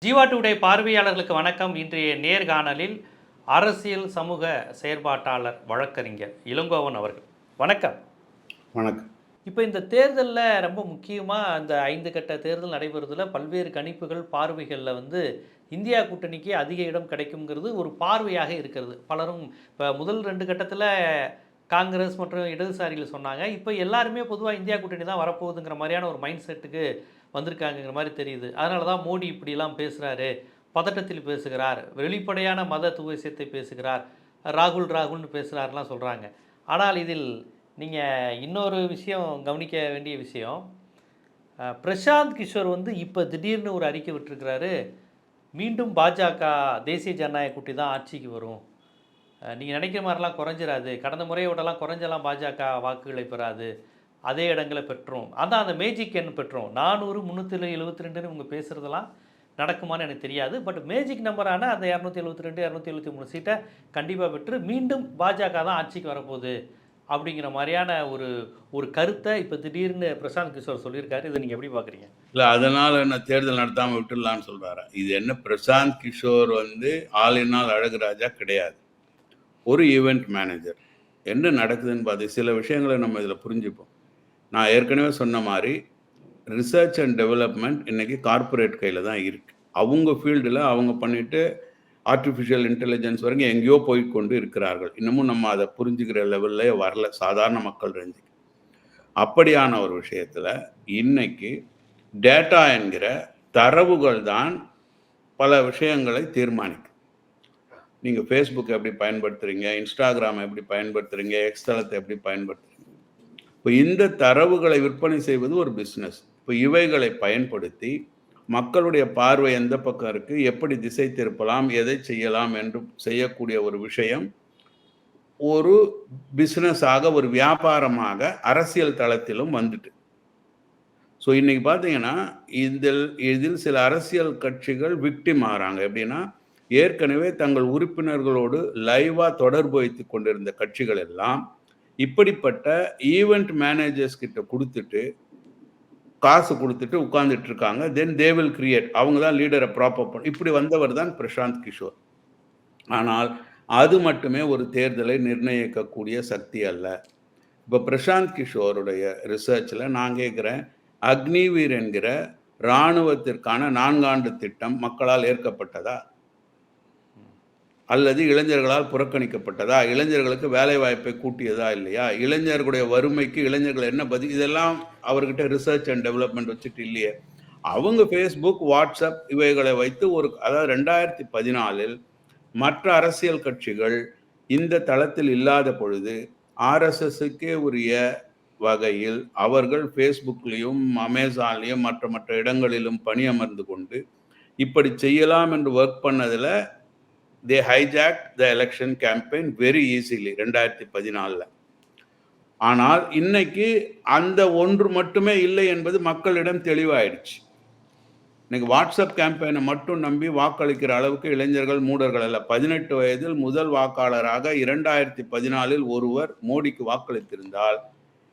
Jeeva today பார்வையாளர்களுக்கு வணக்கம். இன்றைய நேர்காணலில் அரசியல் சமூக செயற்பாட்டாளர் வழக்கறிஞர் இளங்கோவன் அவர்கள். வணக்கம். வணக்கம். இப்போ இந்த தேர்தலில் ரொம்ப முக்கியமாக இந்த 5 கட்ட தேர்தல் நடைபெறுவதில் பல்வேறு கணிப்புகள் பார்வைகளில் இந்தியா கூட்டணிக்கு அதிக இடம் கிடைக்குங்கிறது ஒரு பார்வையாக இருக்கிறது. பலரும் இப்போ முதல் 2 கட்டத்தில் காங்கிரஸ் மற்றும் இடதுசாரிகள் சொன்னாங்க. இப்போ எல்லாருமே பொதுவாக இந்தியா கூட்டணி தான் வரப்போகுதுங்கிற மாதிரியான ஒரு மைண்ட் செட்டுக்கு வந்திருக்காங்கங்கிற மாதிரி தெரியுது. அதனால தான் மோடி இப்படிலாம் பேசுகிறாரு, பதட்டத்தில் பேசுகிறார், வெளிப்படையான மத துவேஷத்தை பேசுகிறார், ராகுல்னு பேசுகிறாருலாம் சொல்கிறாங்க. ஆனால் இதில் நீங்கள் இன்னொரு விஷயம் கவனிக்க வேண்டிய விஷயம், பிரசாந்த் கிஷோர் இப்போ திடீர்னு ஒரு அறிக்கை விட்டுருக்கிறாரு. மீண்டும் பாஜக தேசிய ஜனநாயக கூட்டணி தான் ஆட்சிக்கு வரும், நீங்கள் நினைக்கிற மாதிரிலாம் குறைஞ்சிடாது, கடந்த முறையோடலாம் குறைஞ்செல்லாம் பாஜக வாக்குகளை பெறாது, அதே இடங்களை பெற்றோம், அதான் அந்த மேஜிக் எண் பெற்றோம், 400 372 இவங்க பேசுகிறதெல்லாம் நடக்குமான்னு எனக்கு தெரியாது. பட் மேஜிக் நம்பரான அந்த 272 273 சீட்டை கண்டிப்பாக பெற்று மீண்டும் பாஜக தான் ஆட்சிக்கு வரப்போகுது அப்படிங்கிற மாதிரியான ஒரு கருத்தை இப்போ திடீர்னு பிரசாந்த் கிஷோர் சொல்லியிருக்காரு. இதை நீங்கள் எப்படி பார்க்குறீங்க? இல்லை, அதனால் என்ன தேர்தல் நடத்தாமல் விட்டுடலான்னு சொல்கிறாரா? இது என்ன, பிரசாந்த் கிஷோர் ஆளினால் அழகுராஜா கிடையாது, ஒரு ஈவெண்ட் மேனேஜர். என்ன நடக்குதுன்னு பார்த்து சில விஷயங்களை நம்ம இதில் புரிஞ்சுப்போம். நான் ஏற்கனவே சொன்ன மாதிரி ரிசர்ச் அண்ட் டெவலப்மெண்ட் இன்றைக்கி கார்ப்பரேட் கையில் தான் இருக்குது. அவங்க ஃபீல்டில் அவங்க பண்ணிவிட்டு ஆர்டிஃபிஷியல் இன்டெலிஜென்ஸ் வரைக்கும் எங்கேயோ போய்கொண்டு இருக்கிறார்கள். இன்னமும் நம்ம அதை புரிஞ்சுக்கிற லெவல்லே வரல சாதாரண மக்கள் ரஞ்சிக்கு. அப்படியான ஒரு விஷயத்தில் இன்னைக்கு டேட்டா என்கிற தரவுகள் தான் பல விஷயங்களை தீர்மானிக்கும். நீங்கள் ஃபேஸ்புக் எப்படி பயன்படுத்துகிறீங்க, இன்ஸ்டாகிராம் எப்படி பயன்படுத்துகிறீங்க, எக்ஸ் தளத்தை எப்படி பயன்படுத்துகிறீங்க, இப்போ இந்த தரவுகளை விற்பனை செய்வது ஒரு பிஸ்னஸ். இப்போ இவைகளை பயன்படுத்தி மக்களுடைய பார்வை எந்த பக்கம் இருக்குது, எப்படி திசை திருப்பலாம், எதை செய்யலாம் என்று செய்யக்கூடிய ஒரு விஷயம் ஒரு பிஸ்னஸாக, ஒரு வியாபாரமாக அரசியல் தளத்திலும் வந்துட்டு. ஸோ இன்னைக்கு பார்த்தீங்கன்னா இதில் சில அரசியல் கட்சிகள் விக்டிம் ஆகிறாங்க. எப்படின்னா, ஏற்கனவே தங்கள் உறுப்பினர்களோடு லைவாக தொடர்பு வைத்து கொண்டிருந்த கட்சிகள் எல்லாம் இப்படிப்பட்ட ஈவெண்ட் மேனேஜர்ஸ் கிட்ட கொடுத்துட்டு, காசு கொடுத்துட்டு உட்கார்ந்துட்டு இருக்காங்க. தென் தே வில் கிரியேட், அவங்க தான் லீடரை ப்ராப்பர் பண்ண. இப்படி வந்தவர் தான் பிரசாந்த் கிஷோர். ஆனால் அது மட்டுமே ஒரு தேர்தலை நிர்ணயிக்கக்கூடிய சக்தி அல்ல. இப்போ பிரசாந்த் கிஷோருடைய ரிசர்ச்சில் நான் கேட்குறேன், அக்னிவீர் என்கிற இராணுவத்திற்கான 4 ஆண்டு திட்டம் மக்களால் ஏற்கப்பட்டதா, அல்லது இளைஞர்களால் புறக்கணிக்கப்பட்டதா, இளைஞர்களுக்கு வேலை வாய்ப்பை கூட்டியதா இல்லையா, இளைஞர்களுடைய வறுமைக்கு இளைஞர்கள் என்ன பதில், இதெல்லாம் அவர்கிட்ட ரிசர்ச் அண்ட் டெவலப்மெண்ட் வச்சுட்டு இல்லையே. அவங்க ஃபேஸ்புக், வாட்ஸ்அப் இவைகளை வைத்து அதாவது 2014 மற்ற அரசியல் கட்சிகள் இந்த தளத்தில் இல்லாத பொழுது ஆர்எஸ்எஸ்க்கே உரிய வகையில் அவர்கள் ஃபேஸ்புக்லேயும் அமேசான்லேயும் மற்ற இடங்களிலும் பணியமர்ந்து கொண்டு இப்படி செய்யலாம் என்று ஒர்க் பண்ணதில் they hijacked the election campaign very easily 2014. ஆனால் இன்னைக்கு அந்த ஒன்று மட்டுமே இல்லை என்பது மக்களிடம் தெளிவாயிடுச்சு. இன்னைக்கு வாட்ஸ்அப் கேம்பெயினை மட்டும் நம்பி வாக்களிக்கிற அளவுக்கு இளைஞர்கள் மூடர்கள் அல்ல. 18 வயதில் முதல் வாக்காளராக 2014 ஒருவர் மோடிக்கு வாக்களித்திருந்தால்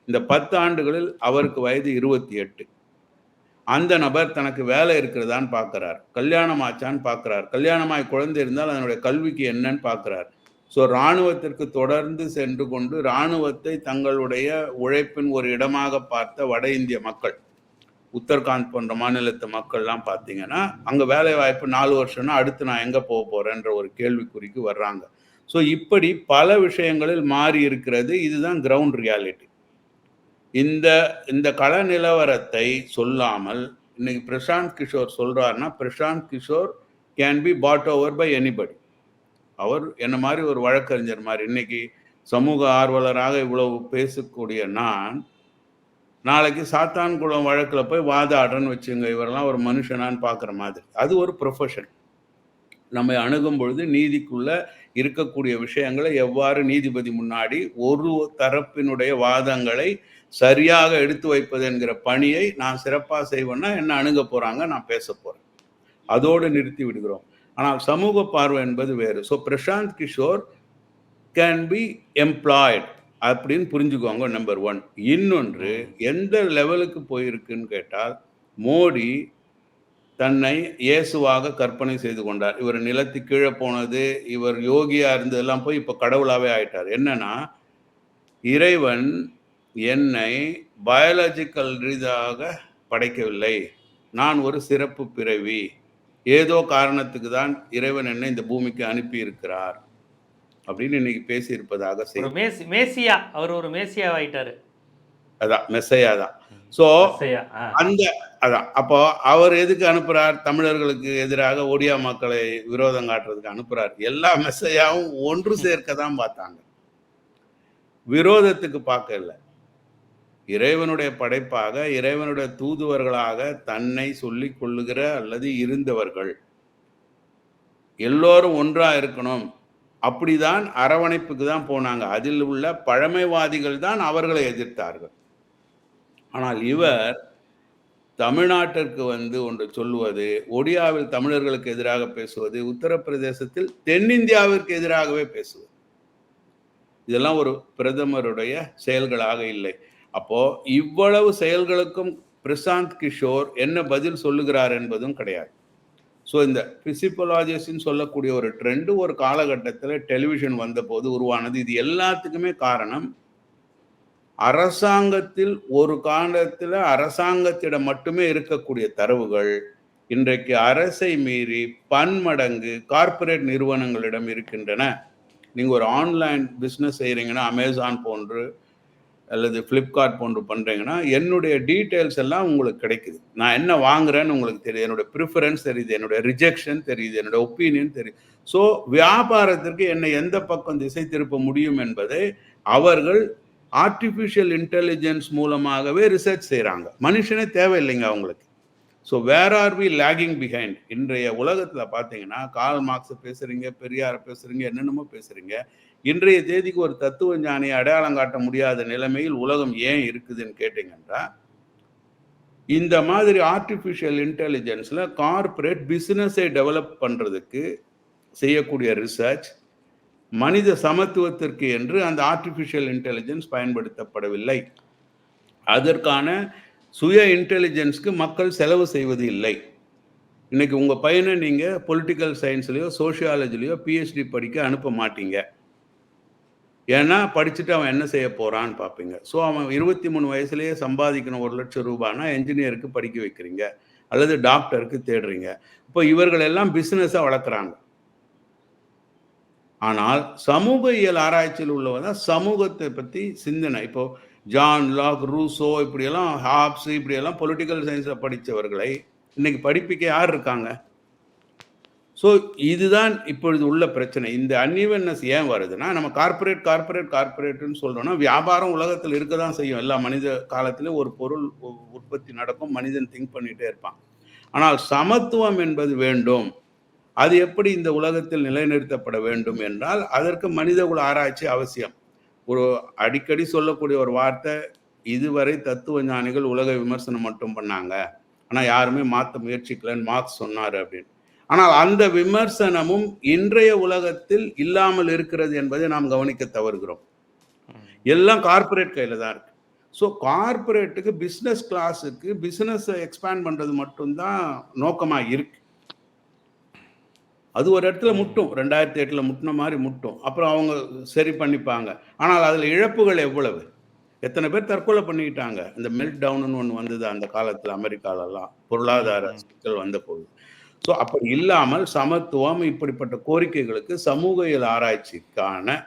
இந்த 10 ஆண்டுகளில் அவருக்கு வயது 28. அந்த நபர் தனக்கு வேலை இருக்கிறதான்னு பார்க்குறார், கல்யாணம் ஆச்சான்னு பார்க்குறார், கல்யாணமாய் குழந்தை இருந்தால் அதனுடைய கல்விக்கு என்னன்னு பார்க்குறார். ஸோ இராணுவத்திற்கு தொடர்ந்து சென்று கொண்டு இராணுவத்தை தங்களுடைய உழைப்பின் ஒரு இடமாக பார்த்த வட இந்திய மக்கள், உத்தரகாண்ட் போன்ற மாநிலத்து மக்கள்லாம் பார்த்தீங்கன்னா அங்கே வேலை வாய்ப்பு 4 வருஷம்னா அடுத்து நான் எங்கே போக போகிறேன்ற ஒரு கேள்விக்குறிக்கு வர்றாங்க. ஸோ இப்படி பல விஷயங்களில் மாறி இருக்கிறது. இதுதான் கிரவுண்ட் ரியாலிட்டி. இந்த கள நிலவரத்தை சொல்லாமல் இன்னைக்கு பிரசாந்த் கிஷோர் சொல்றாருன்னா, Prashant Kishor can be bought over by anybody. அவர் என்ன மாதிரி ஒரு வழக்கறிஞர் மாதிரி இன்னைக்கு சமூக ஆர்வலராக இவ்வளவு பேசக்கூடிய நான் நாளைக்கு சாத்தான்குளம் வழக்கில் போய் வாதாடுறேன்னு வச்சுங்க, இவரெல்லாம் ஒரு மனுஷனான்னு பார்க்குற மாதிரி. அது ஒரு ப்ரொஃபஷன். நம்ம அணுகும் பொழுது நீதிக்குள்ள இருக்கக்கூடிய விஷயங்களை எவ்வாறு நீதிபதி முன்னாடி ஒரு தரப்பினுடைய வாதங்களை சரியாக எடுத்து வைப்பது என்கிற பணியை நான் சிறப்பாக செய்வேன்னா என்ன அணுக போறாங்க, நான் பேச போறேன், அதோடு நிறுத்தி விடுகிறோம். ஆனால் சமூக பார்வை என்பது வேறு. So Prashant Kishor can be employed அப்படின்னு புரிஞ்சுக்கோங்க, நம்பர் 1. இன்னொன்று, எந்த லெவலுக்கு போயிருக்குன்னு கேட்டால், மோடி தன்னை இயேசுவாக கற்பனை செய்து கொண்டார். இவர் நிலத்து கீழே போனது, இவர் யோகியா இருந்ததெல்லாம் போய் இப்ப கடவுளாவே ஆயிட்டார். என்னன்னா, இறைவன் என்னை பயாலஜிக்கல் ரீதியாக படைக்கவில்லை. நான் ஒரு சிறப்பு பிறவி. ஏதோ காரணத்துக்கு தான் இறைவன் என்னை இந்த பூமிக்கு அனுப்பி இருக்கிறார் அப்படின்னு இன்னைக்கு பேசியிருப்பதாக ஒரு செய்தி. மேசியா, அவர் ஒரு மேசியா ஆயிட்டாரு. அதான் மெஸ்ஸையா தான். ஸோ மேசியா. அந்த அதான் அப்போ அவர் எதுக்கு அனுப்புறார்? தமிழர்களுக்கு எதிராக ஒடியா மக்களை விரோதம் காட்டுறதுக்கு அனுப்புறார். எல்லா மெஸ்ஸையாவும் ஒன்று சேர்க்க தான் பார்த்தாங்க, விரோதத்துக்கு பார்க்க இல்லை. இறைவனுடைய படைப்பாக, இறைவனுடைய தூதுவர்களாக தன்னை சொல்லிக் கொள்ளுகிற அல்லது இருந்தவர்கள் எல்லோரும் ஒன்றா இருக்கணும், அப்படிதான் அரவணைப்புக்கு தான் போனாங்க. அதில் உள்ள பழமைவாதிகள் தான் அவர்களை எதிர்த்தார்கள். ஆனால் இவர் தமிழ்நாட்டிற்கு வந்து ஒன்று சொல்லுவது, ஒடியாவில் தமிழர்களுக்கு எதிராக பேசுவது, உத்தரப்பிரதேசத்தில் தென்னிந்தியாவிற்கு எதிராகவே பேசுவது, இதெல்லாம் ஒரு பிரதமருடைய செயல்களாக இல்லை. அப்போ இவ்வளவு செயல்களுக்கும் பிரசாந்த் கிஷோர் என்ன பதில் சொல்லுகிறார் என்பதும் கிடையாது. ஸோ இந்த பிசிப்பாலஜிஸ்ட்னு சொல்லக்கூடிய ஒரு ட்ரெண்டு ஒரு காலகட்டத்தில் டெலிவிஷன் வந்தபோது உருவானது. இது எல்லாத்துக்குமே காரணம் அரசாங்கத்தில் ஒரு காலத்தில் அரசாங்கத்திடம் மட்டுமே இருக்கக்கூடிய தரவுகள் இன்றைக்கு அரசை மீறி பன்மடங்கு கார்ப்பரேட் நிறுவனங்களிடம் இருக்கின்றன. நீங்கள் ஒரு ஆன்லைன் பிஸ்னஸ் செய்கிறீங்கன்னா, அமேசான் போன்று அல்லது ஃப்ளிப்கார்ட் போன்று பண்ணுறீங்கன்னா, என்னுடைய டீட்டெயில்ஸ் எல்லாம் உங்களுக்கு கிடைக்குது. நான் என்ன வாங்குறேன்னு உங்களுக்கு தெரியுது, என்னுடைய ப்ரிஃபரன்ஸ் தெரியுது, என்னுடைய ரிஜெக்ஷன் தெரியுது, என்னுடைய ஒப்பீனியன் தெரியுது. ஸோ வியாபாரத்திற்கு என்னை எந்த பக்கம் திசை திருப்ப முடியும் என்பதை அவர்கள் ஆர்டிஃபிஷியல் இன்டெலிஜென்ஸ் மூலமாகவே ரிசர்ச் செய்கிறாங்க. மனுஷனே தேவையில்லைங்க அவங்களுக்கு. So where are we lagging behind? இன்றைய உலகத்தில் பார்த்தீங்கன்னா, கார்ல் மார்க்ஸை பேசுகிறீங்க, பெரியாரை பேசுகிறீங்க, என்னென்னமோ பேசுகிறீங்க. இன்றைய தேதிக்கு ஒரு தத்துவ ஞானியை அடையாளம் காட்ட முடியாத நிலைமையில் உலகம் ஏன் இருக்குதுன்னு கேட்டிங்கன்னா, இந்த மாதிரி ஆர்டிஃபிஷியல் இன்டெலிஜென்ஸில் கார்ப்பரேட் பிஸ்னஸை டெவலப் பண்ணுறதுக்கு செய்யக்கூடிய ரிசர்ச், மனித சமத்துவத்திற்கு என்று அந்த ஆர்டிஃபிஷியல் இன்டெலிஜென்ஸ் பயன்படுத்தப்படவில்லை. அதற்கான சுய இன்டெலிஜென்ஸ்க்கு மக்கள் செலவு செய்வது இல்லை. இன்னைக்கு உங்கள் பையனை நீங்கள் பொலிட்டிக்கல் சயின்ஸ்லையோ சோஷியாலஜிலையோ பிஹெச்டி படிக்க அனுப்ப மாட்டீங்க. ஏன்னா படிச்சுட்டு அவன் என்ன செய்ய போகிறான்னு பார்ப்பீங்க. ஸோ அவன் 23 வயசுலேயே சம்பாதிக்கணும் 1 லட்சம் ரூபாய்னா என்ஜினியருக்கு படிக்க வைக்கிறீங்க அல்லது டாக்டருக்கு தேடுறீங்க. இப்போ இவர்கள் எல்லாம் பிஸ்னஸாக வளர்க்குறாங்க. ஆனால் சமூகியல் ஆராய்ச்சியில் உள்ளவங்க தான் சமூகத்தை பற்றி சிந்தனை. இப்போ ஜான் லாக், ரூசோ, இப்படியெல்லாம் ஹாப்ஸ், இப்படியெல்லாம் பொலிட்டிக்கல் சயின்ஸை படித்தவர்களை இன்னைக்கு படிப்பிக்க யார் இருக்காங்க? ஸோ இதுதான் இப்பொழுது உள்ள பிரச்சனை. இந்த அன்இவன்னஸ் ஏன் வருதுன்னா, நம்ம கார்ப்பரேட்னு சொல்கிறோன்னா, வியாபாரம் உலகத்தில் இருக்க தான் செய்யும். எல்லா மனித காலத்திலும் ஒரு பொருள் உற்பத்தி நடக்கும், மனிதன் திங்க் பண்ணிகிட்டே இருப்பான். ஆனால் சமத்துவம் என்பது வேண்டும். அது எப்படி இந்த உலகத்தில் நிலைநிறுத்தப்பட வேண்டும் என்றால், அதற்கு மனிதகுல ஆராய்ச்சி அவசியம். ஒரு அடிக்கடி சொல்லக்கூடிய ஒரு வார்த்தை, இதுவரை தத்துவ ஞானிகள் உலக விமர்சனம் மட்டும் பண்ணாங்க, ஆனால் யாருமே மாற்ற முயற்சிக்கலன்னு மார்க்ஸ் சொன்னார் அப்படின்னு. ஆனால் அந்த விமர்சனமும் இன்றைய உலகத்தில் இல்லாமல் இருக்கிறது என்பதை நாம் கவனிக்க தவறுகிறோம். எல்லாம் கார்ப்பரேட் கையில் தான் இருக்கு. ஸோ கார்ப்பரேட்டுக்கு பிஸ்னஸ் கிளாஸுக்கு பிஸ்னஸை எக்ஸ்பேண்ட் பண்ணுறது மட்டும்தான் நோக்கமாக இருக்கு. அது ஒரு இடத்துல முட்டும், 2008 முட்டின மாதிரி முட்டும். அப்புறம் அவங்க சரி பண்ணிப்பாங்க. ஆனால் அதில் இழப்புகள் எவ்வளவு? எத்தனை பேர் தற்கொலை பண்ணிக்கிட்டாங்க? இந்த மெல்ட் டவுன்னு ஒன்று வந்தது அந்த காலத்தில் அமெரிக்காலெல்லாம், பொருளாதார சிக்கல் வந்த போது. ஸோ அப்படி இல்லாமல் சமத்துவம், இப்படிப்பட்ட கோரிக்கைகளுக்கு சமூகியல் ஆராய்ச்சிக்கான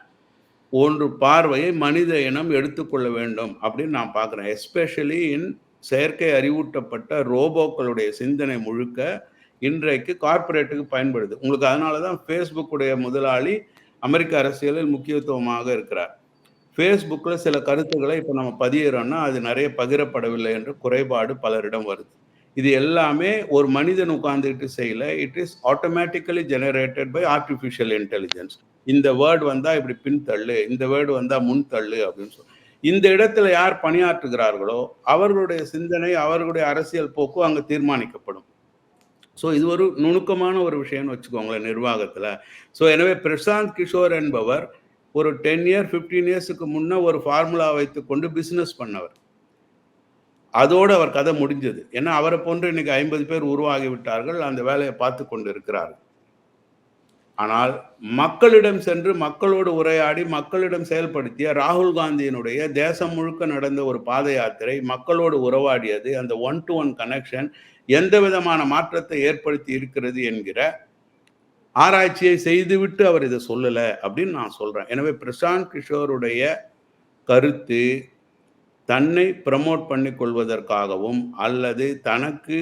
ஒன்று பார்வையை மனித இனம் எடுத்துக்கொள்ள வேண்டும் அப்படின்னு நான் பார்க்குறேன். எஸ்பெஷலி இன் செயற்கை அறிவூட்டப்பட்ட ரோபோக்களுடைய சிந்தனை முழுக்க இன்றைக்கு கார்ப்பரேட்டுக்கு பயன்படுது. உங்களுக்கு அதனால தான் ஃபேஸ்புக்குடைய முதலாளி அமெரிக்க அரசியலில் முக்கியத்துவமாக இருக்கிறார். ஃபேஸ்புக்கில் சில கருத்துக்களை இப்போ நம்ம பதியிறோம்னா அது நிறைய பகிரப்படவில்லை என்ற குறைபாடு பலரிடம் வருது. இது எல்லாமே ஒரு மனிதன் உட்கார்ந்துட்டு செய்யல. It is automatically generated by artificial intelligence. இந்த வேர்டு வந்தால் இப்படி பின்தள்ளு, இந்த வேர்டு வந்தால் முன் தள்ளு அப்படின்னு சொல்லி இந்த இடத்துல யார் பணியாற்றுகிறார்களோ அவர்களுடைய சிந்தனை, அவர்களுடைய அரசியல் போக்கு அங்கே தீர்மானிக்கப்படும். ஸோ இது ஒரு நுணுக்கமான ஒரு விஷயம்னு வச்சுக்கோங்களேன் நிர்வாகத்தில். ஸோ எனவே பிரசாந்த் கிஷோர் என்பவர் ஒரு 10 இயர் 15 இயர்ஸுக்கு முன்னே ஒரு ஃபார்முலா வைத்து கொண்டு பிஸ்னஸ் பண்ணவர். அதோடு அவர் கதை முடிஞ்சது. ஏன்னா அவரை போன்று இன்னைக்கு 50 பேர் உருவாகி விட்டார்கள், அந்த வேலையை பார்த்து கொண்டு இருக்கிறார்கள். ஆனால் மக்களிடம் சென்று மக்களோடு உரையாடி மக்களிடம் செயல்படுத்திய ராகுல் காந்தியினுடைய தேசம் முழுக்க நடந்த ஒரு பாத யாத்திரை, மக்களோடு உறவாடியது, அந்த ஒன் டு ஒன் கனெக்ஷன் எந்த விதமான மாற்றத்தை ஏற்படுத்தி இருக்கிறது என்கிற ஆராய்ச்சியை செய்துவிட்டு அவர் இதை சொல்லல அப்படின்னு நான் சொல்றேன். எனவே பிரசாந்த் கிஷோருடைய கருத்து தன்னை ப்ரமோட் பண்ணிக் கொள்வதற்காகவும் அல்லது தனக்கு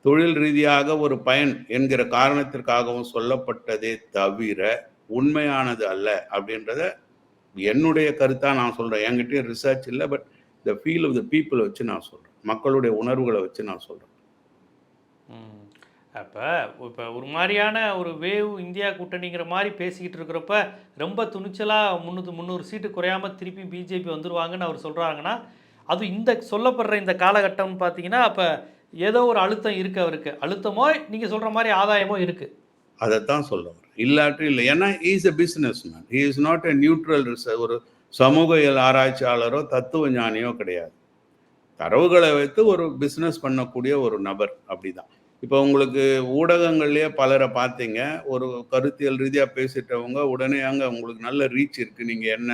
தொழில் ரீதியாக ஒரு பயன் என்கிற காரணத்திற்காகவும் சொல்லப்பட்டதே தவிர உண்மையானது அல்ல அப்படின்றத என்னுடைய கருத்தா நான் சொல்றேன். என்கிட்டயும் ரிசர்ச் இல்லை, but the feel of the பீப்புளை வச்சு நான் சொல்றேன், மக்களுடைய உணர்வுகளை வச்சு நான் சொல்றேன். இப்போ ஒரு மாதிரியான ஒரு வேவ் இந்தியா கூட்டணிங்கிற மாதிரி பேசிக்கிட்டு இருக்கிறப்ப ரொம்ப துணிச்சலாக 300 சீட்டு குறையாமல் திருப்பி பிஜேபி வந்துடுவாங்கன்னு அவர் சொல்கிறாங்கன்னா, அது இந்த சொல்லப்படுற இந்த காலகட்டம்னு பார்த்தீங்கன்னா அப்போ ஏதோ ஒரு அழுத்தம் இருக்குது அவருக்கு. அழுத்தமோ நீங்கள் சொல்கிற மாதிரி ஆதாயமோ இருக்குது. அதைத்தான் சொல்ல வரேன். இல்லாட்டி இல்லை. ஏன்னா is a business man, he is not a neutral ஒரு சமூக ஆராய்ச்சியாளரோ தத்துவ ஞானியோ கிடையாது. தரவுகளை வைத்து ஒரு பிஸ்னஸ் பண்ணக்கூடிய ஒரு நபர். அப்படிதான். இப்போ உங்களுக்கு ஊடகங்கள்லேயே பலரை பார்த்தீங்க, ஒரு கருத்தியல் ரீதியாக பேசிட்டவங்க உடனே அங்கே உங்களுக்கு நல்ல ரீச் இருக்குது, நீங்கள் என்ன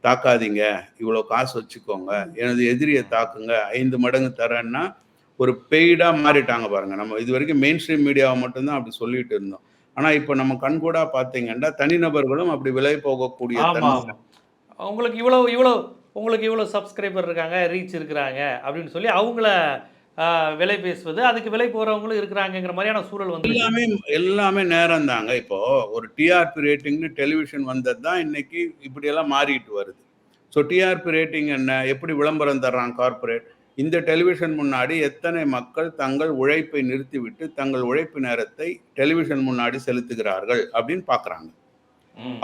தாக்காதீங்க, இவ்வளோ காசு வச்சுக்கோங்க, எனது எதிரியை தாக்குங்க, 5 மடங்கு தரேன்னா ஒரு பெய்டாக மாறிட்டாங்க பாருங்க. நம்ம இது வரைக்கும் மெயின் ஸ்ட்ரீம் மீடியாவை மட்டும்தான் அப்படி சொல்லிட்டு இருந்தோம். ஆனால் இப்போ நம்ம கண்கூடா பார்த்தீங்கன்னா தனிநபர்களும் அப்படி விலை போகக்கூடிய உங்களுக்கு இவ்வளோ சப்ஸ்கிரைபர் இருக்காங்க, ரீச் இருக்கிறாங்க அப்படின்னு சொல்லி அவங்கள விலை பேசுவது, அதுக்கு விலை போகிறவங்களும் இருக்கிறாங்கிற மாதிரியான சூழல் வந்து எல்லாமே நேரம் தாங்க. இப்போ ஒரு டிஆர்பி ரேட்டிங்னு டெலிவிஷன் வந்தது தான் இன்னைக்கு இப்படியெல்லாம் மாறிட்டு வருது. ஸோ டிஆர்பி ரேட்டிங் என்ன, எப்படி விளம்பரம் தர்றான் கார்பரேட், இந்த டெலிவிஷன் முன்னாடி எத்தனை மக்கள் தங்கள் உழைப்பை நிறுத்திவிட்டு தங்கள் உழைப்பு நேரத்தை டெலிவிஷன் முன்னாடி செலுத்துகிறார்கள் அப்படின்னு பார்க்குறாங்க.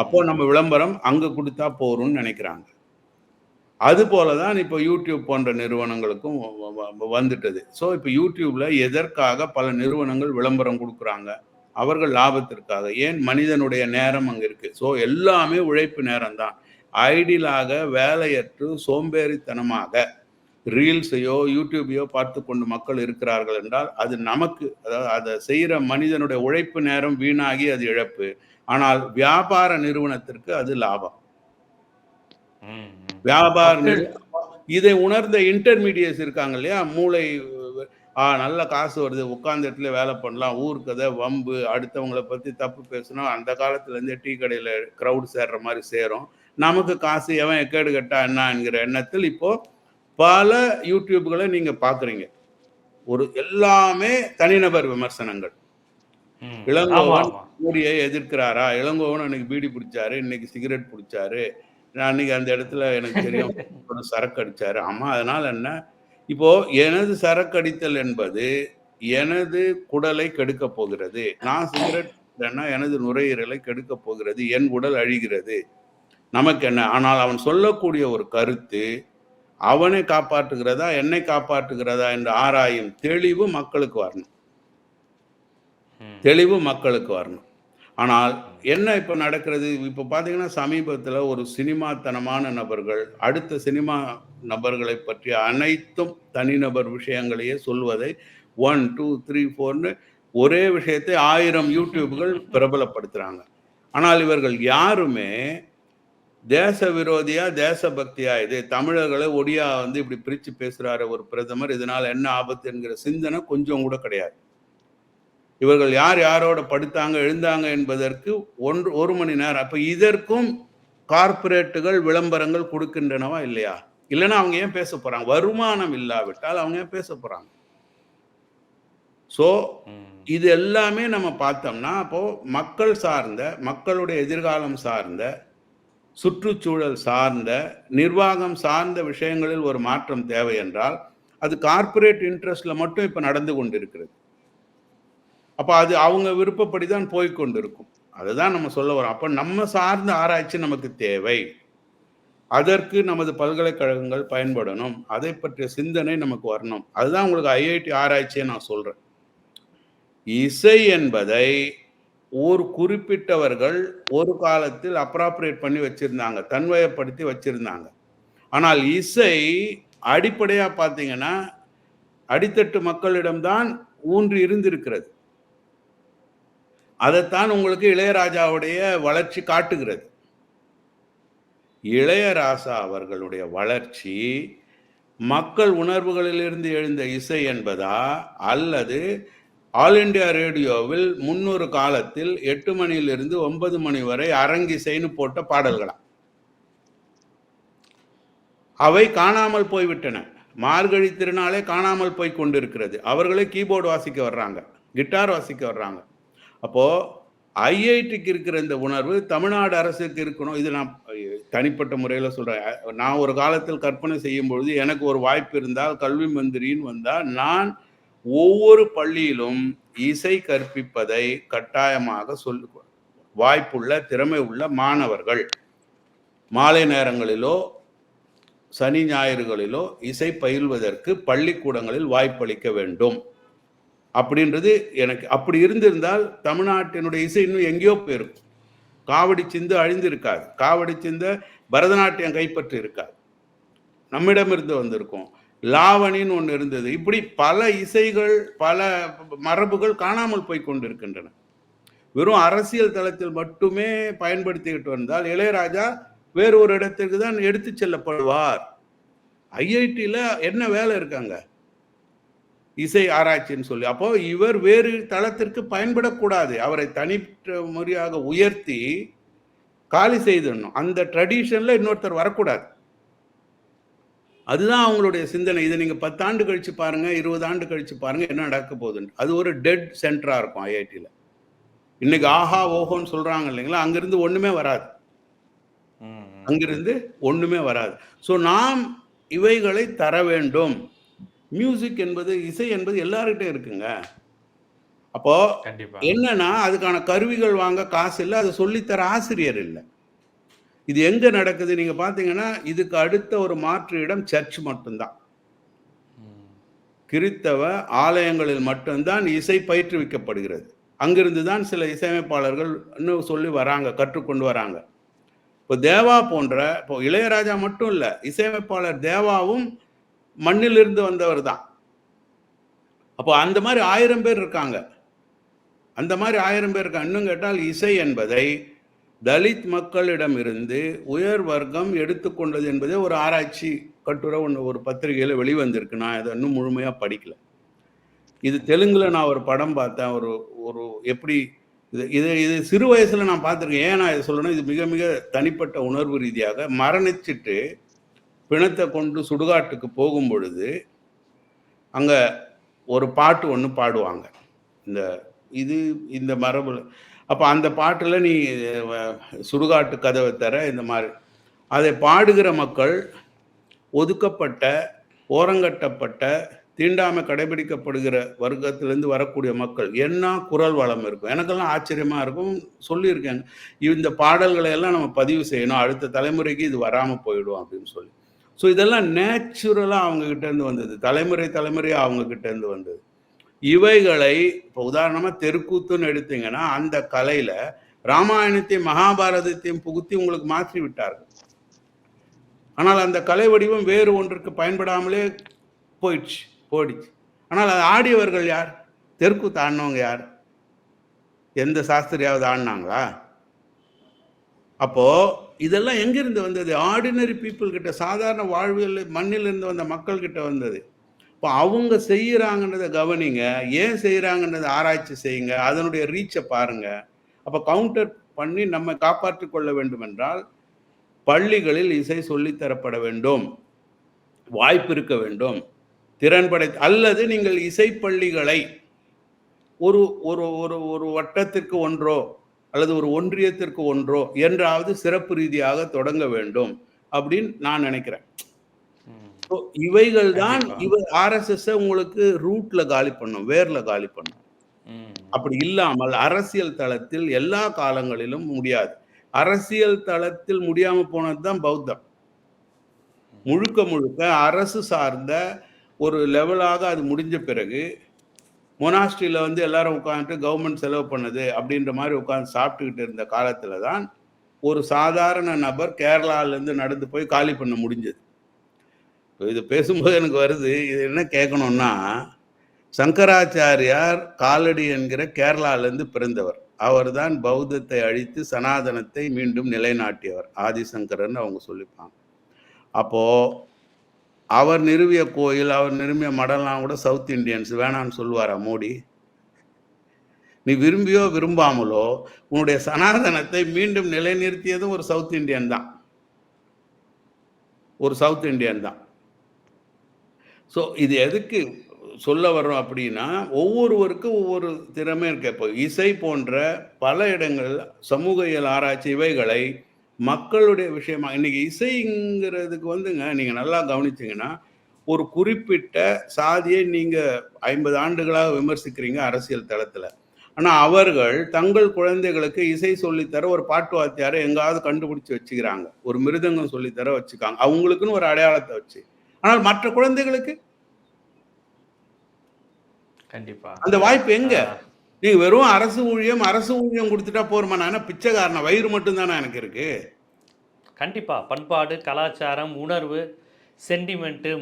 அப்போ நம்ம விளம்பரம் அங்கே கொடுத்தா போறோம்னு நினைக்கிறாங்க. அது போல தான் இப்போ யூடியூப் போன்ற நிறுவனங்களுக்கும் வந்துட்டது. ஸோ இப்போ யூடியூப்ல எதற்காக பல நிறுவனங்கள் விளம்பரம் கொடுக்குறாங்க? அவர்கள் லாபத்திற்காக. ஏன்? மனிதனுடைய நேரம் அங்கே இருக்கு. ஸோ எல்லாமே உழைப்பு நேரம் தான். ஐடியலாக வேலையற்று சோம்பேறித்தனமாக ரீல்ஸையோ யூடியூபையோ பார்த்து கொண்டு மக்கள் இருக்கிறார்கள் என்றால் அது நமக்கு, அதாவது அதை செய்கிற மனிதனுடைய உழைப்பு நேரம் வீணாகி அது இழப்பு. ஆனால் வியாபார நிறுவனத்திற்கு அது லாபம். வியாபார இதை உணர்ந்த இன்டர்மீடியட்ஸ் இருக்காங்க இல்லையா, மூளை நல்ல காசு வருது, உட்கார்ந்த இடத்துல வேலை பண்ணலாம், ஊருக்கதை வம்பு, அடுத்தவங்களை பற்றி தப்பு பேசணும், அந்த காலத்துலேருந்தே டீ கடையில் க்ரௌட் சேர்ற மாதிரி சேரும், நமக்கு காசு எவன் எக்கேடு கட்டா என்ன என்கிற எண்ணத்தில் இப்போ பல யூடியூப்களை நீங்கள் பார்க்குறீங்க. ஒரு எல்லாமே தனிநபர் விமர்சனங்கள். இளங்கோவன் மோடியை எதிர்க்கிறாரா, இளங்கோவன் அன்னைக்கு பீடி பிடிச்சாரு, இன்னைக்கு சிகரெட் பிடிச்சாரு, அன்னைக்கு அந்த இடத்துல எனக்கு தெரியும் சரக்கு அடிச்சாரு. ஆமா, அதனால என்ன, இப்போ எனது சரக்கு அடித்தல் என்பது எனது குடலை கெடுக்க போகிறது. நான் சிகரெட் எனது நுரையீரலை கெடுக்க போகிறது, என் உடல் அழிகிறது, நமக்கு என்ன. ஆனால் அவன் சொல்லக்கூடிய ஒரு கருத்து அவனை காப்பாற்றுகிறதா என்னை காப்பாற்றுகிறதா என்று ஆராயும் தெளிவு மக்களுக்கு வரணும். தெளிவு மக்களுக்கு வரணும். ஆனால் என்ன இப்போ நடக்கிறது, இப்போ பார்த்தீங்கன்னா சமீபத்தில் ஒரு சினிமாத்தனமான நபர்கள் அடுத்த சினிமா நபர்களை பற்றிய அனைத்தும் தனிநபர் விஷயங்களையே சொல்வதை 1 2 3 4ன்னு ஒரே விஷயத்தை 1000 யூடியூப்கள் பிரபலப்படுத்துகிறாங்க. ஆனால் இவர்கள் யாருமே தேச விரோதியா தேசபக்தியா, இது தமிழர்களை ஒடியா வந்து இப்படி பிரித்து பேசுகிறாரு ஒரு பிரதமர், இதனால் என்ன ஆபத்து என்கிற சிந்தனை கொஞ்சம் கூட கிடையாது. இவர்கள் யார் யாரோட படுத்தாங்க எழுந்தாங்க என்பதற்கு 1 மணி நேரம். அப்போ இதற்கும் கார்பரேட்டுகள் விளம்பரங்கள் கொடுக்கின்றனவா இல்லையா? இல்லைன்னா அவங்க ஏன் பேச போறாங்க? வருமானம் இல்லாவிட்டால் அவங்க ஏன் பேச போறாங்க? ஸோ இது எல்லாமே நம்ம பார்த்தோம்னா அப்போ மக்கள் சார்ந்த, மக்களுடைய எதிர்காலம் சார்ந்த, சுற்றுச்சூழல் சார்ந்த, நிர்வாகம் சார்ந்த விஷயங்களில் ஒரு மாற்றம் தேவை என்றால் அது கார்பரேட் இன்ட்ரெஸ்ட்ல மட்டும் இப்போ நடந்து கொண்டிருக்கிறது. அப்போ அது அவங்க விருப்பப்படி தான் போய்கொண்டிருக்கும். அதுதான் நம்ம சொல்ல வரோம். அப்போ நம்ம சார்ந்த ஆராய்ச்சி நமக்கு தேவை. அதற்கு நமது பல்கலைக்கழகங்கள் பயன்படணும். அதை பற்றிய சிந்தனை நமக்கு வரணும். அதுதான் உங்களுக்கு ஐஐடி ஆராய்ச்சியை நான் சொல்றேன். இசை என்பதை ஒரு குறிப்பிட்டவர்கள் ஒரு காலத்தில் அப்ராப்ரியேட் பண்ணி வச்சிருந்தாங்க, தன்வயப்படுத்தி வச்சிருந்தாங்க. ஆனால் இசை அடிப்படையாக பார்த்தீங்கன்னா அடித்தட்டு மக்களிடம்தான் ஊன்றி இருந்திருக்கிறது. அதைத்தான் உங்களுக்கு இளையராஜாவுடைய வளர்ச்சி காட்டுகிறது. இளையராஜா அவர்களுடைய வளர்ச்சி மக்கள் உணர்வுகளிலிருந்து எழுந்த இசை என்பதா, அல்லது ஆல் இண்டியா ரேடியோவில் 300 காலத்தில் 8 மணியிலிருந்து 9 மணி வரை அரங்கிசைன்னு போட்ட பாடல்களா? அவை காணாமல் போய்விட்டன. மார்கழி திருநாளே காணாமல் போய் கொண்டிருக்கிறது. அவர்களே கீபோர்டு வாசிக்க வர்றாங்க, கிட்டார் வாசிக்க வர்றாங்க. அப்போ ஐஐடிக்கு இருக்கிற இந்த உணர்வு தமிழ்நாடு அரசுக்கு இருக்கணும். இது நான் தனிப்பட்ட முறையில் சொல்றேன். நான் ஒரு காலத்தில் கற்பனை செய்யும் பொழுது எனக்கு ஒரு வாய்ப்பு இருந்தால், கல்வி மந்திரின்னு வந்தால், நான் ஒவ்வொரு பள்ளியிலும் இசை கற்பிப்பதை கட்டாயமாக வாய்ப்புள்ள திறமை உள்ள மாணவர்கள் மாலை நேரங்களிலோ சனி ஞாயிறுகளிலோ இசை பயில்வதற்கு பள்ளிக்கூடங்களில் வாய்ப்பளிக்க வேண்டும் அப்படின்றது எனக்கு. அப்படி இருந்திருந்தால் தமிழ்நாட்டினுடைய இசை இன்னும் எங்கேயோ போயிருக்கும். காவடி சிந்து அழிந்து இருக்காது, காவடி சிந்த பரதநாட்டியம் கைப்பற்றி இருக்காது, நம்மிடமிருந்து வந்திருக்கும். லாவணின்னு ஒன்று இருந்தது. இப்படி பல இசைகள், பல மரபுகள் காணாமல் போய் கொண்டிருக்கின்றன. வெறும் அரசியல் தளத்தில் மட்டுமே பயன்படுத்திக்கிட்டு வந்தால் இளையராஜா வேறு ஒரு இடத்திற்கு தான் எடுத்து செல்லப்படுவார். ஐஐடியில் என்ன வேலை இருக்காங்க, இசை ஆராய்ச்சின்னு சொல்லி. அப்போ இவர் வேறு தளத்திற்கு பயன்படக்கூடாது. அவரை தனித்த முறையாக உயர்த்தி காலி செய்திடணும். அந்த ட்ரெடிஷன்ல இன்னொருத்தர் வரக்கூடாது. அதுதான் அவங்களுடைய சிந்தனை. இதை நீங்க 10 ஆண்டு கழிச்சு பாருங்க, 20 ஆண்டு கழிச்சு பாருங்க என்ன நடக்க போகுதுன்னு. அது ஒரு டெட் சென்டரா இருக்கும் ஐஐடியில். இன்னைக்கு ஆஹா ஓஹோன்னு சொல்றாங்க இல்லைங்களா, அங்கிருந்து ஒண்ணுமே வராது. அங்கிருந்து ஒண்ணுமே வராது. ஸோ நாம் இவைகளை தர வேண்டும். மியூசிக் என்பது, இசை என்பது எல்லார்கிட்டையும் இருக்குங்க. அப்போ என்னன்னா, அதுக்கான கருவிகள் வாங்க காசு இல்லை, அதை சொல்லித்தர ஆசிரியர் இல்லை. இது எங்க நடக்குது நீங்க பாத்தீங்கன்னா, இதுக்கு அடுத்த ஒரு மாற்று இடம் சர்ச் மட்டும்தான். கிறித்தவ ஆலயங்களில் மட்டும்தான் இசை பயிற்றுவிக்கப்படுகிறது. அங்கிருந்து தான் சில இசையமைப்பாளர்கள் இன்னும் சொல்லி வராங்க, கற்றுக்கொண்டு வராங்க. இப்போ தேவா போன்ற, இப்போ இளையராஜா மட்டும் இல்லை, இசையமைப்பாளர் தேவாவும் மண்ணிலிருந்து வந்தவர் தான். அப்போ அந்த மாதிரி 1000 பேர் இருக்காங்க. அந்த மாதிரி 1000 பேர் இருக்காங்க. இன்னும் கேட்டால் இசை என்பதை தலித் மக்களிடம் இருந்து உயர் வர்க்கம் எடுத்துக்கொண்டது என்பதே ஒரு ஆராய்ச்சி கட்டுரை ஒன்று ஒரு பத்திரிகையில் வெளிவந்திருக்கு. நான் இதை இன்னும் முழுமையாக படிக்கல. இது தெலுங்குல நான் ஒரு படம் பார்த்தேன். ஒரு எப்படி இது சிறு வயசுல நான் பார்த்துருக்கேன். ஏன் நான் இதை சொல்லணும், இது மிக மிக தனிப்பட்ட உணர்வு ரீதியாக. மரணிச்சிட்டு பிணத்தை கொண்டு சுடுகாட்டுக்கு போகும் பொழுது அங்கே ஒரு பாட்டு ஒன்று பாடுவாங்க, இந்த மரபுல. அப்போ அந்த பாட்டில் நீ சுடுகாட்டு கதவை தர இந்த மாதிரி அதை பாடுகிற மக்கள் ஒதுக்கப்பட்ட, ஓரங்கட்டப்பட்ட, தீண்டாமை கடைபிடிக்கப்படுகிற வர்க்கத்திலேருந்து வரக்கூடிய மக்கள். என்ன குரல் வளம் இருக்கும். எனக்கெல்லாம் ஆச்சரியமாக இருக்கும். சொல்லியிருக்கேங்க, இந்த பாடல்களை எல்லாம் நம்ம பதிவு செய்யணும், அடுத்த தலைமுறைக்கு இது வராமல் போயிடும் அப்படின்னு சொல்லி. ஸோ இதெல்லாம் நேச்சுரலாக அவங்கக்கிட்டேருந்து வந்தது, தலைமுறையாக அவங்கக்கிட்டேருந்து வந்தது. இவைகளை இப்போ உதாரணமாக தெருக்கூத்துன்னு எடுத்தீங்கன்னா, அந்த கலையில் ராமாயணத்தையும் மகாபாரதத்தையும் புகுத்தி உங்களுக்கு மாற்றி விட்டார்கள். ஆனால் அந்த கலை வடிவம் வேறு ஒன்றுக்கு பயன்படாமலே போயிடுச்சு. ஆனால் அதை ஆடியவர்கள் யார்? தெருக்கூத்து ஆடினவங்க யார்? எந்த சாஸ்திரியாவது ஆடினாங்களா? அப்போ இதெல்லாம் எங்கிருந்து வந்தது? ஆர்டினரி பீப்புள் கிட்ட, சாதாரண வாழ்வியல் மண்ணிலிருந்து வந்த மக்கள் கிட்ட வந்தது. இப்போ அவங்க செய்யறாங்கன்றதை கவனிங்க, ஏன் செய்யறாங்கன்றதை ஆராய்ச்சி செய்யுங்க, அதனுடைய ரீச்சை பாருங்க. அப்போ கவுண்டர் பண்ணி நம்ம காப்பாற்றி கொள்ள வேண்டும் என்றால் பள்ளிகளில் இசை சொல்லித்தரப்பட வேண்டும், வாய்ப்பு இருக்க வேண்டும், திறன்படை. அல்லது நீங்கள் இசைப்பள்ளிகளை ஒரு ஒரு ஒரு ஒரு வட்டத்திற்கு ஒன்றோ அல்லது ஒரு ஒன்றியத்திற்கு ஒன்றோ என்றாவது சிறப்பு ரீதியாக தொடங்க வேண்டும் அப்படின்னு நான் நினைக்கிறேன். இவைகள் தான் RSS உங்களுக்கு ரூட்ல காலி பண்ணும், வேர்ல காலி பண்ணும். அப்படி இல்லாமல் அரசியல் தளத்தில் எல்லா காலங்களிலும் முடியாது. அரசியல் தளத்தில் முடியாம போனதுதான் பௌத்தம். முழுக்க முழுக்க அரசு சார்ந்த ஒரு லெவலாக அது முடிஞ்ச பிறகு மொனாஸ்ட்ரியில் வந்து எல்லாரும் உட்காந்துட்டு கவர்மெண்ட் செலவு பண்ணுது அப்படின்ற மாதிரி உட்காந்து சாப்பிட்டுக்கிட்டு இருந்த காலத்துல தான் ஒரு சாதாரண நபர் கேரளாவிலேருந்து நடந்து போய் காலி பண்ண முடிஞ்சது. இது பேசும்போது எனக்கு வருது. இது என்ன கேட்கணும்னா, சங்கராச்சாரியார் காலடி என்கிற கேரளாவிலிருந்து பிறந்தவர். அவர்தான் பௌத்தத்தை அழித்து சனாதனத்தை மீண்டும் நிலைநாட்டியவர். ஆதிசங்கரன்னு அவங்க சொல்லிப்பாங்க. அப்போ அவர் நிறுவிய கோயில், அவர் நிறுவிய மடம்லாம் கூட சவுத் இண்டியன்ஸ் வேணான்னு சொல்லுவாரா மோடி? நீ விரும்பியோ விரும்பாமலோ உன்னுடைய சனாதனத்தை மீண்டும் நிலைநிறுத்தியதும் ஒரு சவுத் இண்டியன் தான். ஒரு சவுத் இண்டியன் தான். ஸோ இது எதுக்கு சொல்ல வர்றோம் அப்படின்னா, ஒவ்வொருவருக்கும் ஒவ்வொரு திறமை இருக்கு. இப்போ இசை போன்ற பல இடங்கள் சமூகியல் ஆராய்ச்சி இவைகளை மக்களுடைய விஷயமா இன்னைக்கு இசைங்கிறதுக்கு வந்துங்க, நீங்க நல்லா கவனிச்சீங்கன்னா, ஒரு குறிப்பிட்ட சாதியை நீங்க 50 ஆண்டுகளாக விமர்சிக்கிறீங்க அரசியல் தளத்துல. ஆனா அவர்கள் தங்கள் குழந்தைகளுக்கு இசை சொல்லித்தர ஒரு பாட்டு வாத்தியாரை எங்காவது கண்டுபிடிச்சு வச்சுக்கிறாங்க. ஒரு மிருதங்கம் சொல்லித்தர வச்சுக்காங்க. அவங்களுக்குன்னு ஒரு அடையாளத்தை வச்சு. ஆனால் மற்ற குழந்தைகளுக்கு கண்டிப்பா. அந்த வாய்ப்பு எங்க? ஆ, நீங்க வெறும் அரசு ஊழியம் கொடுத்துட்டா போருமா? நான் என்ன பிச்சைக்காரனா? வயிறு மட்டும் தானே எனக்கு இருக்கு. கண்டிப்பா. பண்பாடு, கலாச்சாரம், உணர்வு, சென்டிமெண்ட்டு,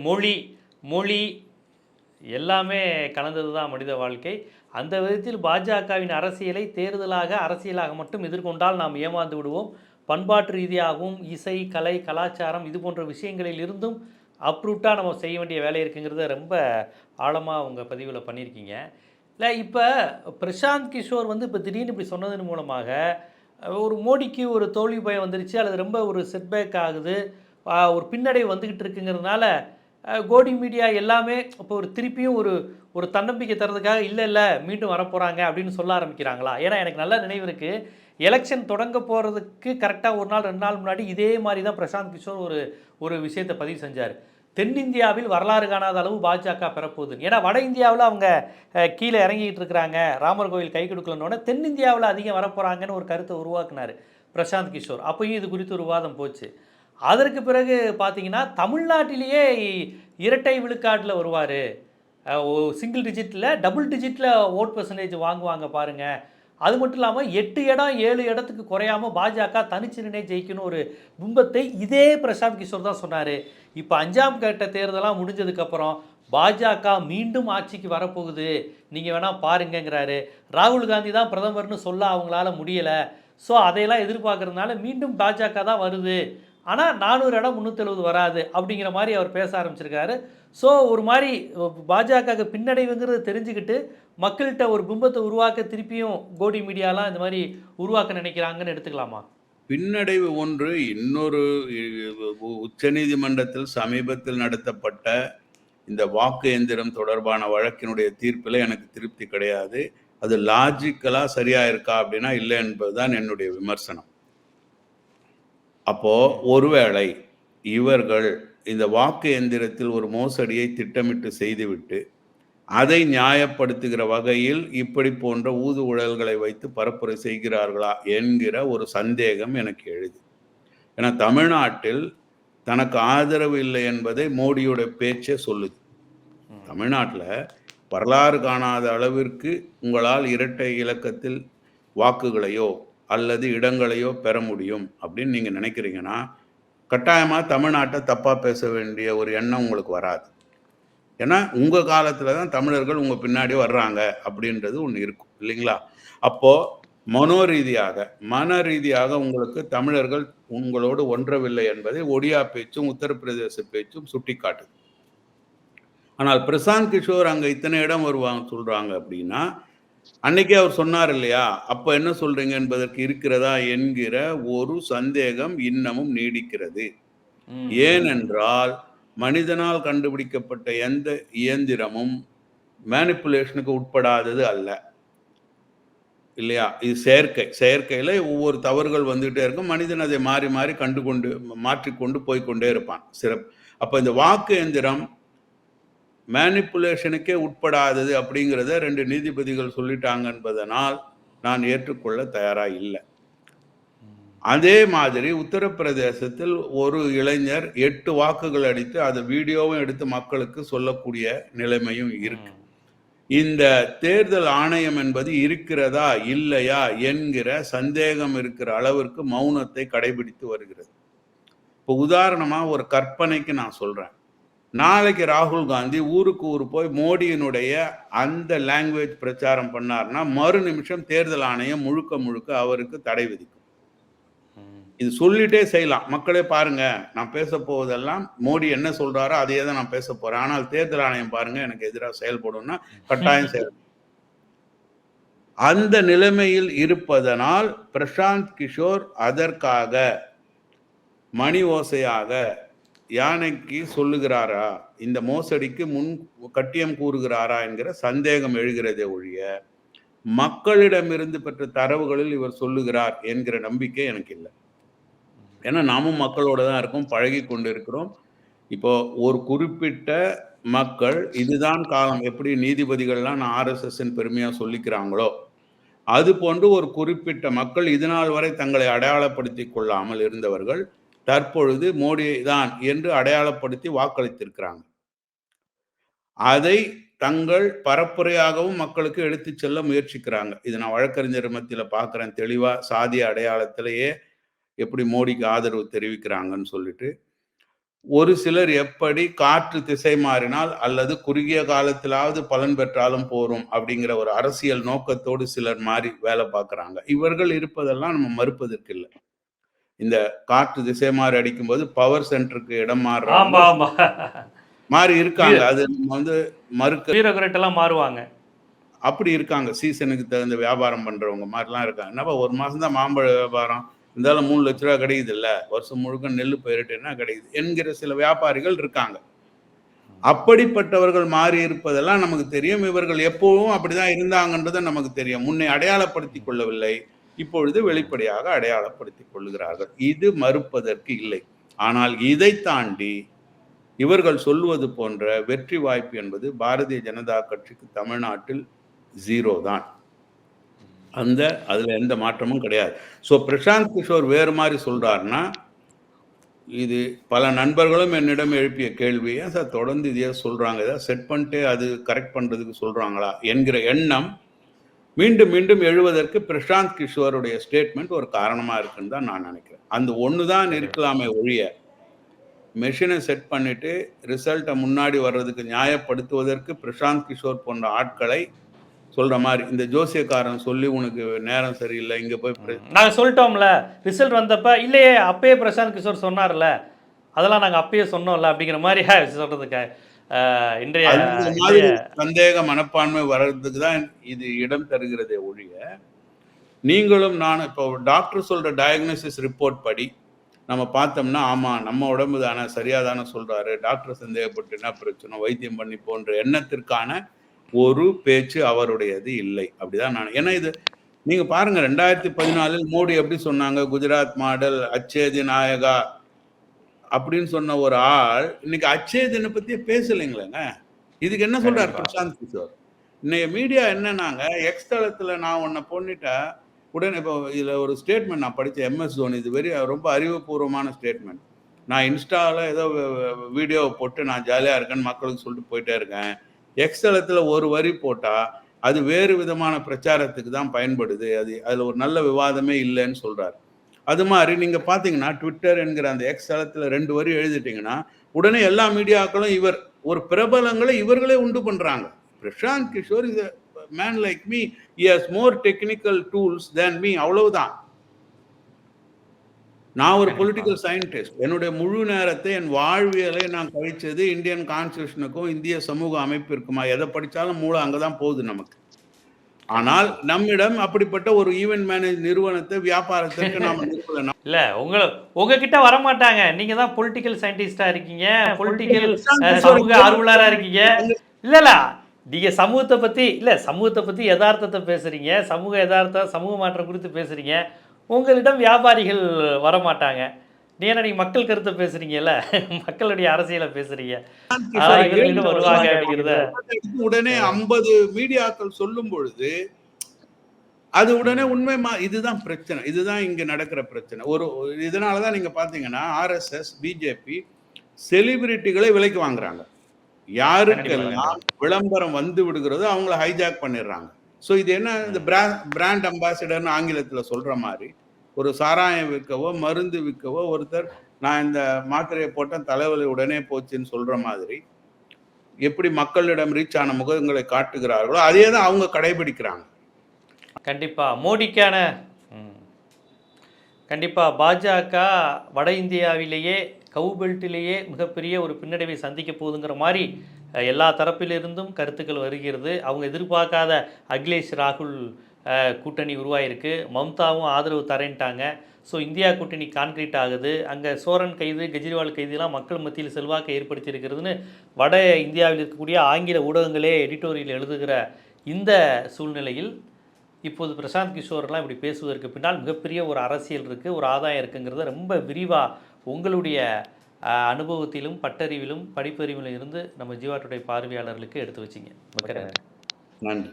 மொழி எல்லாமே கலந்தது தான் மனித வாழ்க்கை. அந்த விதத்தில் பாஜகவின் அரசியலை அரசியலாக மட்டும் எதிர்கொண்டால் நாம் ஏமாந்து விடுவோம். பண்பாட்டு ரீதியாகவும் இசை, கலை, கலாச்சாரம் இது போன்ற விஷயங்களில் இருந்தும் அப்ரூட்டாக நம்ம செய்ய வேண்டிய வேலை இருக்குங்கிறத ரொம்ப ஆழமாக உங்கள் பதிவில் பண்ணியிருக்கீங்க. இல்லை இப்போ பிரசாந்த் கிஷோர் வந்து இப்போ திடீர்னு இப்படி சொன்னதன் மூலமாக ஒரு மோடிக்கு ஒரு தோல்வி பயம் வந்துருச்சு அல்லது ரொம்ப ஒரு செட்பேக் ஆகுது, ஒரு பின்னடைவு வந்துக்கிட்டு இருக்குங்கிறதுனால கோடி மீடியா எல்லாமே இப்போ ஒரு திருப்பியும் ஒரு ஒரு தன்னம்பிக்கை தரதுக்காக இல்லை மீண்டும் வரப்போகிறாங்க அப்படின்னு சொல்ல ஆரம்பிக்கிறாங்களா? ஏன்னா எனக்கு நல்ல நினைவு இருக்குது, எலெக்ஷன் தொடங்க போகிறதுக்கு கரெக்டாக ஒரு நாள் 2 நாள் முன்னாடி இதே மாதிரி தான் பிரசாந்த் கிஷோர் ஒரு ஒரு விஷயத்தை பதிவு செஞ்சார். தென்னிந்தியாவில் வரலாறு காணாத அளவு பாஜக பெறப்போகுது. ஏன்னா வட இந்தியாவில் அவங்க கீழே இறங்கிட்டு இருக்கிறாங்க, ராமர் கோவில் கை கொடுக்கலன்னொன்னே தென்னிந்தியாவில் அதிகம் வரப்போகிறாங்கன்னு ஒரு கருத்தை உருவாக்குனார் பிரசாந்த் கிஷோர். அப்பயும் இது குறித்து ஒரு விவாதம் போச்சு. அதற்கு பிறகு பார்த்தீங்கன்னா தமிழ்நாட்டிலேயே இரட்டை விழுக்காட்டில் வருவார், சிங்கிள் டிஜிட்டில் டபுள் டிஜிட்டில் ஓட் பெர்சன்டேஜ் வாங்குவாங்க பாருங்கள். அது மட்டும் இல்லாமல் 8 இடம் 7 இடத்துக்கு குறையாமல் பாஜக தனிச்சு நின்று ஜெயிக்கணும் ஒரு பிம்பத்தை இதே பிரசாந்த் கிஷோர் தான் சொன்னார். இப்போ 5ஆம் கட்ட தேர்தலாம் முடிஞ்சதுக்கப்புறம் பாஜக மீண்டும் ஆட்சிக்கு வரப்போகுது, நீங்கள் வேணால் பாருங்கங்கிறாரு. ராகுல் காந்தி தான் பிரதமர்னு சொல்ல அவங்களால முடியலை, ஸோ அதையெல்லாம் எதிர்பார்க்கறதுனால மீண்டும் பாஜக தான் வருது, ஆனால் 400 இடம் 370 வராது அப்படிங்கிற மாதிரி அவர் பேச ஆரம்பிச்சிருக்காரு. ஸோ ஒரு மாதிரி பாஜக பின்னடைவுங்கிறது தெரிஞ்சுக்கிட்டு மக்கள்கிட்ட ஒரு பிம்பத்தை உருவாக்க திருப்பியும் கோடி மீடியாலாம் இந்த மாதிரி உருவாக்க நினைக்கிறாங்கன்னு எடுத்துக்கலாமா? பின்னடைவு ஒன்று. இன்னொரு உச்சநீதிமன்றத்தில் சமீபத்தில் நடத்தப்பட்ட இந்த வாக்கு எந்திரம் தொடர்பான வழக்கினுடைய தீர்ப்பில் எனக்கு திருப்தி கிடையாது. அது லாஜிக்கலா சரியா இருக்கா அப்படின்னா இல்லை என்பதுதான் என்னுடைய விமர்சனம். அப்போ ஒருவேளை இவர்கள் இந்த வாக்கு எந்திரத்தில் ஒரு மோசடியை திட்டமிட்டு செய்துவிட்டு அதை நியாயப்படுத்துகிற வகையில் இப்படி போன்ற ஊதுகுழல்களை வைத்து பரப்புரை செய்கிறார்களா என்கிற ஒரு சந்தேகம் எனக்கு எழுது. ஏன்னா தமிழ்நாட்டில் தனக்கு ஆதரவு இல்லை என்பதை மோடியோட பேச்சே சொல்லுது. தமிழ்நாட்டில் வரலாறு காணாத அளவிற்கு உங்களால் இரட்டை இலக்கத்தில் வாக்குகளையோ அல்லது இடங்களையோ பெற முடியும் அப்படின்னு நீங்கள் நினைக்கிறீங்கன்னா கட்டாயமாக தமிழ்நாட்டை தப்பாக பேச வேண்டிய ஒரு எண்ணம் உங்களுக்கு வராது. ஏன்னா உங்கள் காலத்தில் தான் தமிழர்கள் உங்கள் பின்னாடி வர்றாங்க அப்படின்றது ஒன்று இருக்கும் இல்லைங்களா? அப்போது மன ரீதியாக உங்களுக்கு தமிழர்கள் உங்களோடு ஒன்றவில்லை என்பதை ஒடியா பேச்சும் உத்தரப்பிரதேச பேச்சும் சுட்டி காட்டுது. ஆனால் பிரசாந்த் கிஷோர் அங்கே இத்தனை இடம் வருவாங்க சொல்கிறாங்க அப்படின்னா அன்னைக்கே அவர் சொன்னார் இல்லையா, அப்போ என்ன சொல்றீங்க என்பதற்கு இருக்கிறதா என்கிற ஒரு சந்தேகம் இன்னமும் நீடிக்கிறது. ஏனென்றால் மனிதனால் கண்டுபிடிக்கப்பட்ட எந்த இயந்திரமும் மேனிப்புலேஷனுக்கு உட்படாதது அல்ல இல்லையா? இது செயற்கையில் ஒவ்வொரு தவறுகள் வந்துகிட்டே இருக்கும். மனிதன் அதை மாறி மாற்றிக்கொண்டு போய்கொண்டே இருப்பான். சிறப்பு. அப்போ இந்த வாக்கு எந்திரம் மேனிப்புலேஷனுக்கே உட்படாதது அப்படிங்கிறத 2 நீதிபதிகள் சொல்லிட்டாங்க என்பதனால் நான் ஏற்றுக்கொள்ள தயாராக இல்லை. அதே மாதிரி உத்தரப்பிரதேசத்தில் ஒரு இளைஞர் 8 வாக்குகள் அடித்து அதை வீடியோவும் எடுத்து மக்களுக்கு சொல்லக்கூடிய நிலைமையும் இருக்கு. இந்த தேர்தல் ஆணையம் என்பது இருக்கிறதா இல்லையா என்கிற சந்தேகம் இருக்கிற அளவிற்கு மௌனத்தை கடைபிடித்து வருகிறது. இப்போ உதாரணமா ஒரு கற்பனைக்கு நான் சொல்றேன். நாளைக்கு ராகுல் காந்தி ஊருக்கு ஊர் போய் மோடியினுடைய அந்த லாங்குவேஜ் பிரச்சாரம் பண்ணார்னா மறு நிமிஷம் தேர்தல் ஆணையம் முழுக்க முழுக்க அவருக்கு தடை விதிக்கும். இது சொல்லிட்டே செய்யலாம். மக்களே பாருங்க, நான் பேச போவதெல்லாம் மோடி என்ன சொல்றாரோ அதையே தான் நான் பேச போறேன். ஆனால் தேர்தல் ஆணையம் பாருங்க எனக்கு எதிராக செயல்படும்னா கட்டாயம் செயல். அந்த நிலைமையில் இருப்பதனால் பிரசாந்த் கிஷோர் அதற்காக மணி ஓசையாக யானைக்கு சொல்லுகிறாரா, இந்த மோசடிக்கு முன் கட்டியம் கூறுகிறாரா என்கிற சந்தேகம் எழுகிறதே ஒழிய மக்களிடமிருந்து பெற்ற தரவுகளில் இவர் சொல்லுகிறார் என்கிற நம்பிக்கை எனக்கு இல்லை. ஏன்னா நாமும் மக்களோட தான் இருக்கோம், பழகி கொண்டு இருக்கிறோம். இப்போ ஒரு குறிப்பிட்ட மக்கள் இதுதான் காலம், எப்படி நீதிபதிகள்லாம் நான் ஆர்எஸ்எஸ் பெருமையா சொல்லிக்கிறாங்களோ அது போன்று ஒரு குறிப்பிட்ட மக்கள் இதுநாள் வரை தங்களை அடையாளப்படுத்தி கொள்ளாமல் இருந்தவர்கள் தற்பொழுது மோடி தான் என்று அடையாளப்படுத்தி வாக்களித்திருக்கிறாங்க. அதை தங்கள் பரப்புரையாகவும் மக்களுக்கு எடுத்து செல்ல முயற்சிக்கிறாங்க. இது நான் வழக்கறிஞர் மத்தியில பார்க்கிறேன் தெளிவா. சாதிய அடையாளத்திலேயே எப்படி மோடிக்கு ஆதரவு தெரிவிக்கிறாங்கன்னு சொல்லிட்டு, ஒரு சிலர் எப்படி காற்று திசை மாறினால் அல்லது குறுகிய காலத்திலாவது பலன் பெற்றாலும் போரும் அப்படிங்கிற ஒரு அரசியல் நோக்கத்தோடு சிலர் மாறி வேலை பார்க்கறாங்க. இவர்கள் இருப்பதெல்லாம் நம்ம மறுப்பதற்கு இல்லை. இந்த காற்று திசை மாறி அடிக்கும்போது பவர் சென்டருக்கு இடம் மாறி இருக்காங்க. அது வந்து மறுக்க மாறுவாங்க. அப்படி இருக்காங்க. சீசனுக்கு தகுந்த வியாபாரம் பண்றவங்க மாதிரிலாம் இருக்காங்க. என்னப்பா ஒரு மாசம் தான் மாம்பழ வியாபாரம், இருந்தாலும் 3 லட்ச ரூபா கிடைக்குது இல்ல, வருஷம் முழுக்க நெல் பயிரிட்டுன்னா கிடைக்குது என்கிற சில வியாபாரிகள் இருக்காங்க. அப்படிப்பட்டவர்கள் மாறி இருப்பதெல்லாம் நமக்கு தெரியும். இவர்கள் எப்பவும் அப்படிதான் இருந்தாங்கன்றது நமக்கு தெரியும். முன்னே அடையாளப்படுத்திக் கொள்ளவில்லை, இப்பொழுது வெளிப்படையாக அடையாளப்படுத்திக் கொள்ளுகிறார்கள். இது மறுப்பதற்கு இல்லை. ஆனால் இதை தாண்டி இவர்கள் சொல்வது போன்ற வெற்றி வாய்ப்பு என்பது பாரதிய ஜனதா கட்சிக்கு தமிழ்நாட்டில் 0 தான். அதுல எந்த மாற்றமும் கிடையாது. ஸோ பிரசாந்த் கிஷோர் வேறு மாதிரி சொல்றாருன்னா, இது பல நண்பர்களும் என்னிடம் எழுப்பிய கேள்வி, ஏன் சார் தொடர்ந்து இதையே சொல்றாங்க, ஏதாவது செட் பண்ணிட்டு அது கரெக்ட் பண்றதுக்கு சொல்றாங்களா என்கிற எண்ணம் மீண்டும் மீண்டும் எழுவதற்கு பிரசாந்த் கிஷோருடைய ஸ்டேட்மெண்ட் ஒரு காரணமா இருக்குன்னு தான் நான் நினைக்கிறேன். அந்த ஒண்ணுதான் இருக்கலாமே ஒழிய மெஷினை செட் பண்ணிட்டு ரிசல்ட்டை முன்னாடி வர்றதுக்கு நியாயப்படுத்துவதற்கு பிரசாந்த் கிஷோர் போன்ற ஆட்களை சொல்ற மாதிரி இந்த ஜோசியக்காரன் சொல்லி உனக்கு நேரம் சரியில்லை இங்க போய் நாங்க சொல்லிட்டோம்ல ரிசல்ட் வந்தப்ப இல்லையே அப்பயே பிரசாந்த் கிஷோர் சொன்னார்ல அதெல்லாம் நாங்க அப்பயே சொன்னோம்ல அப்படிங்கிற மாதிரி சொல்றதுக்கு இன்றைய சந்தேக மனப்பான்மை வர்றதுக்கு தான் இது இடம் தருகிறதே ஒழிய நீங்களும் நான் இப்போ டாக்டர் சொல்ற டயக்னோசிஸ் ரிப்போர்ட் படி நம்ம பார்த்தோம்னா ஆமா நம்ம உடம்பு தானே சரியா தானே சொல்றாரு, டாக்டர் சந்தேகப்பட்டு என்ன பிரச்சனை வைத்தியம் பண்ணி போன்ற எண்ணத்திற்கான ஒரு பேச்சு அவருடையது இல்லை. அப்படிதான் நான். ஏன்னா இது நீங்க பாருங்க 2014 மோடி எப்படி சொன்னாங்க, குஜராத் மாடல் அச்சேதி நாயகா அப்படின்னு சொன்ன ஒரு ஆள் இன்னைக்கு அச்சேதினை பத்தியே பேசலைங்களேங்க. இதுக்கு என்ன சொல்றாரு பிரசாந்த் கிஷோர்? இன்னைக்கு மீடியா என்னன்னாங்க, எக்ஸ் தளத்துல நான் உன்னை பொண்ணிட்டா உடனே இப்போ இதுல ஒரு ஸ்டேட்மெண்ட் நான் படித்தேன், MS தோனி, இது ரொம்ப அறிவுபூர்வமான ஸ்டேட்மெண்ட். நான் இன்ஸ்டாவில் ஏதோ வீடியோவை போட்டு நான் ஜாலியாக இருக்கேன்னு மக்களுக்கு சொல்லிட்டு போயிட்டே இருக்கேன், எக்ஸ் தளத்தில் ஒரு வரி போட்டால் அது வேறு விதமான பிரச்சாரத்துக்கு தான் பயன்படுது, அதில் ஒரு நல்ல விவாதமே இல்லைன்னு சொல்கிறார். அது மாதிரி நீங்கள் பார்த்தீங்கன்னா ட்விட்டர் என்கிற அந்த எக்ஸ் தளத்தில் 2 வரி எழுதிட்டீங்கன்னா உடனே எல்லா மீடியாக்களும் ஒரு பிரபலங்களை இவர்களே உண்டு பண்ணுறாங்க. பிரசாந்த் கிஷோர் இது man like me, he has more technical tools than me, அவ்வளவுதான். நான் ஒரு பொலிட்டிக்கல் சயின்டிஸ்ட். என்னுடைய முழு நேரத்தை என் வாழ்வியலை நான் கழிச்சது இந்தியன் கான்ஸ்டிடியூஷனுக்கும் இந்திய சமூக அமைப்பிற்குமா. எதை படிச்சாலும் மூளை அங்கதான் போகுது நமக்கு. ஆனால் நம்மிடம் அப்படிப்பட்ட ஒரு ஈவென்ட் மேனேஜ் நிறுவனத்தை வியாபாரத்திற்கு நாம நிறுவனம் இல்ல. உங்ககிட்ட வர மாட்டாங்க. நீங்க தான் பொலிட்டிக்கல் சயின்டிஸ்டா இருக்கீங்க, பொலிட்டிக்கல் சமூக ஆர்வலரா இருக்கீங்க. இல்ல நீங்க சமூகத்தை பத்தி யதார்த்தத்தை பேசுறீங்க, சமூக யதார்த்தம் சமூக மாற்றம் குறித்து பேசுறீங்க. உங்களிடம் வியாபாரிகள் வரமாட்டாங்க. நீங்க மக்கள் கருத்தை பேசுறீங்கல்ல, மக்களுடைய அரசியலை பேசுறீங்க. வருவாங்க அப்படிங்கிறத உடனே 50 மீடியாக்கள் சொல்லும் பொழுது அது உடனே உண்மை. இதுதான் பிரச்சனை, இதுதான் இங்க நடக்கிற பிரச்சனை. இதனாலதான் நீங்க பாத்தீங்கன்னா RSS பிஜேபி செலிபிரிட்டிகளை விலைக்கு வாங்குறாங்க. யாருக்கெல்லாம் விளம்பரம் வந்து விடுகிறதோ அவங்கள ஹைஜாக் பண்ணிடுறாங்க. ஸோ இது என்ன, இந்த பிராண்ட் அம்பாசிடர்னு ஆங்கிலத்தில் சொல்ற மாதிரி ஒரு சாராயம் விற்கவோ மருந்து விற்கவோ ஒருத்தர் நான் இந்த மாத்திரையை போட்டேன் தலைவலி உடனே போச்சுன்னு சொல்ற மாதிரி எப்படி மக்களிடம் ரீச் ஆன முகங்களை காட்டுகிறார்களோ அதே தான் அவங்க கடைபிடிக்கிறாங்க. கண்டிப்பாக மோடிக்கான கண்டிப்பாக பாஜக வட இந்தியாவிலேயே கவுபெல்ட்டிலேயே மிகப்பெரிய ஒரு பின்னடைவை சந்திக்க போகுதுங்கிற மாதிரி எல்லா தரப்பிலிருந்தும் கருத்துக்கள் வருகிறது. அவங்க எதிர்பார்க்காத அகிலேஷ் ராகுல் கூட்டணி உருவாயிருக்கு. மம்தாவும் ஆதரவு தரேன்ட்டாங்க. ஸோ இந்தியா கூட்டணி கான்கிரீட் ஆகுது. அங்கே சோரன் கைது, கெஜ்ரிவால் கைதுலாம் மக்கள் மத்தியில் செல்வாக்கை ஏற்படுத்தியிருக்கிறதுன்னு வட இந்தியாவில் இருக்கக்கூடிய ஆங்கில ஊடகங்களே எடிட்டோரியல் எழுதுகிற இந்த சூழ்நிலையில் இப்போது பிரசாந்த் கிஷோர்லாம் இப்படி பேசுவதற்கு பின்னால் மிகப்பெரிய ஒரு அரசியல் இருக்குது, ஒரு ஆதாயம் இருக்குங்கிறத ரொம்ப விரிவாக உங்களுடைய அனுபவத்திலும் பட்டறிவிலும் படிப்பறிவிலும் இருந்து நம்ம ஜீவா டுடே பார்வையாளர்களுக்கு எடுத்து வச்சிங்க. நன்றி.